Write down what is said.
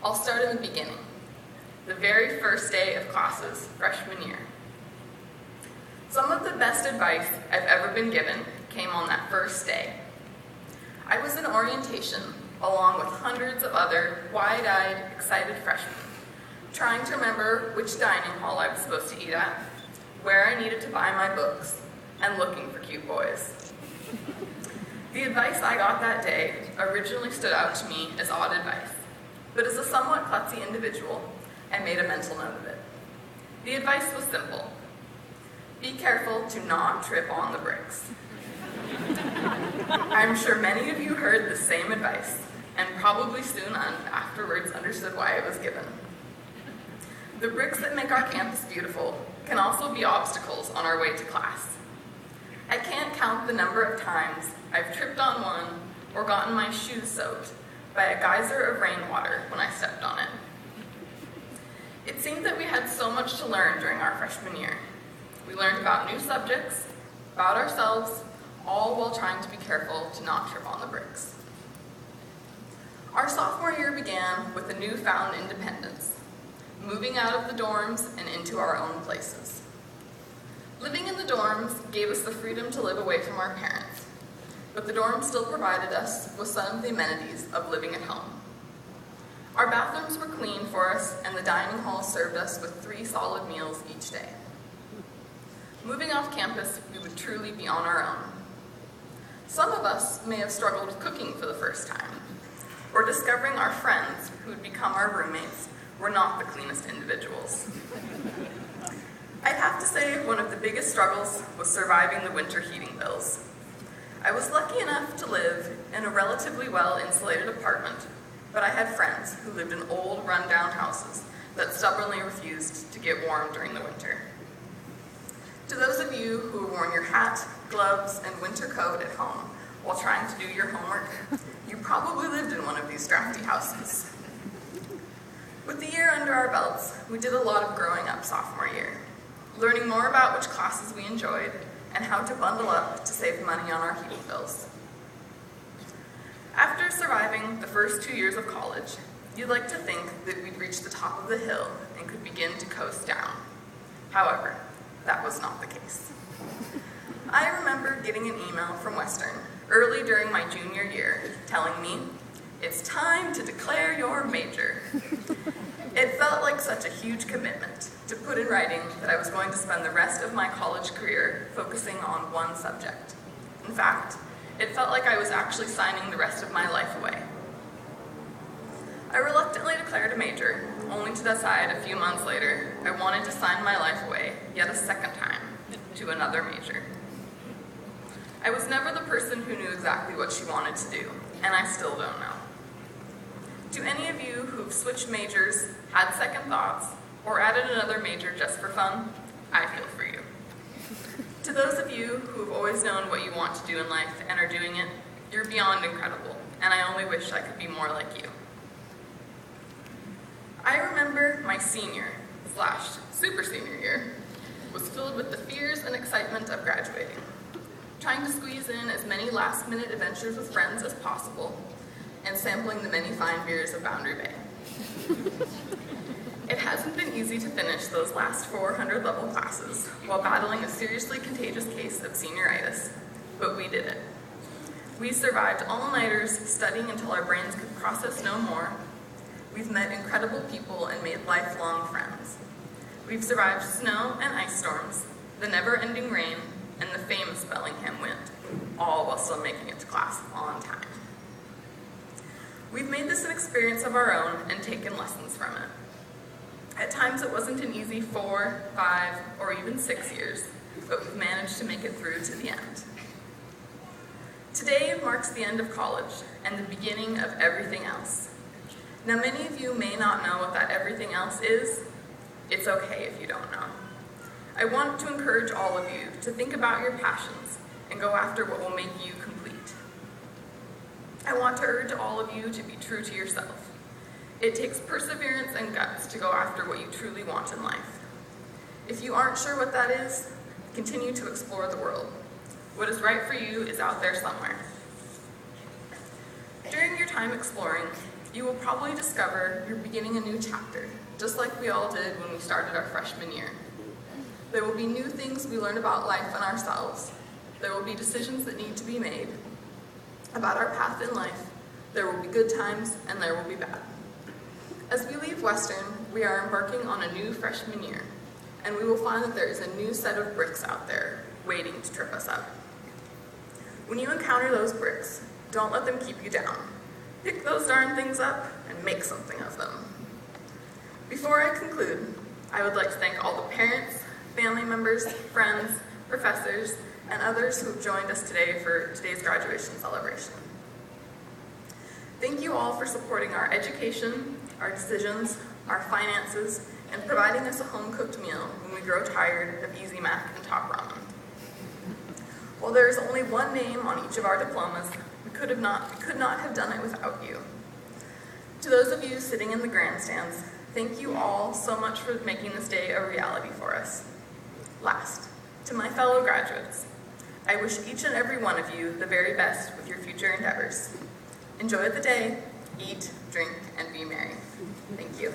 I'll start in the beginning, the very first day of classes, freshman year. Some of the best advice I've ever been given came on that first day. I was in orientation along with hundreds of other wide-eyed, excited freshmen, trying to remember which dining hall I was supposed to eat at, where I needed to buy my books, and looking for cute boys. The advice I got that day originally stood out to me as odd advice, but as a somewhat klutzy individual, I made a mental note of it. The advice was simple. Be careful to not trip on the bricks. I'm sure many of you heard the same advice, and probably soon afterwards understood why it was given. The bricks that make our campus beautiful can also be obstacles on our way to class. I can't count the number of times I've tripped on one or gotten my shoes soaked by a geyser of rainwater when I stepped on it. It seemed that we had so much to learn during our freshman year. We learned about new subjects, about ourselves, all while trying to be careful to not trip on the bricks. Our sophomore year began with a newfound independence, moving out of the dorms and into our own places. Living in the dorms gave us the freedom to live away from our parents, but the dorms still provided us with some of the amenities of living at home. Our bathrooms were clean for us, and the dining hall served us with 3 solid meals each day. Moving off campus, we would truly be on our own. Some of us may have struggled with cooking for the first time, or discovering our friends who would become our roommates were not the cleanest individuals. I'd have to say one of the biggest struggles was surviving the winter heating bills. I was lucky enough to live in a relatively well-insulated apartment, but I had friends who lived in old, run-down houses that stubbornly refused to get warm during the winter. To those of you who have worn your hat, gloves, and winter coat at home while trying to do your homework, you probably lived in one of these drafty houses. With the year under our belts, we did a lot of growing up sophomore year, learning more about which classes we enjoyed and how to bundle up to save money on our heating bills. After surviving the first 2 years of college, you'd like to think that we'd reach the top of the hill and could begin to coast down. However, that was not the case. I remember getting an email from Western early during my junior year telling me, "It's time to declare your major." It felt like such a huge commitment to put in writing that I was going to spend the rest of my college career focusing on one subject. In fact, it felt like I was actually signing the rest of my life away. I reluctantly declared a major, only to decide a few months later I wanted to sign my life away yet a second time to another major. I was never the person who knew exactly what she wanted to do, and I still don't know. To any of you who've switched majors, had second thoughts, or added another major just for fun, I feel for you. To those of you who've always known what you want to do in life and are doing it, you're beyond incredible, and I only wish I could be more like you. I remember my senior/super senior year was filled with the fears and excitement of graduating, trying to squeeze in as many last-minute adventures with friends as possible, and sampling the many fine beers of Boundary Bay. It hasn't been easy to finish those last 400-level classes while battling a seriously contagious case of senioritis, but we did it. We survived all-nighters, studying until our brains could process no more. We've met incredible people and made lifelong friends. We've survived snow and ice storms, the never-ending rain, and the famous Bellingham wind, all while still making it to class on time. We've made this an experience of our own and taken lessons from it. At times it wasn't an easy 4, 5, or even 6 years, but we've managed to make it through to the end. Today marks the end of college and the beginning of everything else. Now, many of you may not know what that everything else is. It's okay if you don't know. I want to encourage all of you to think about your passions and go after what will make you complete. I want to urge all of you to be true to yourself. It takes perseverance and guts to go after what you truly want in life. If you aren't sure what that is, continue to explore the world. What is right for you is out there somewhere. During your time exploring, you you will probably discover you're beginning a new chapter, just like we all did when we started our freshman year. There will be new things we learn about life and ourselves. There will be decisions that need to be made about our path in life. There will be good times and there will be bad. As we leave Western, we are embarking on a new freshman year, and we will find that there is a new set of bricks out there waiting to trip us up. When you encounter those bricks, don't let them keep you down. Pick those darn things up and make something of them. Before I conclude, I would like to thank all the parents, family members, friends, professors, and others who have joined us today for today's graduation celebration. Thank you all for supporting our education, our decisions, our finances, and providing us a home-cooked meal when we grow tired of easy mac and top ramen. While there is only one name on each of our diplomas, we could not have done it without you. To those of you sitting in the grandstands, thank you all so much for making this day a reality for us. Last, to my fellow graduates, I wish each and every one of you the very best with your future endeavors. Enjoy the day, eat, drink, and be merry. Thank you.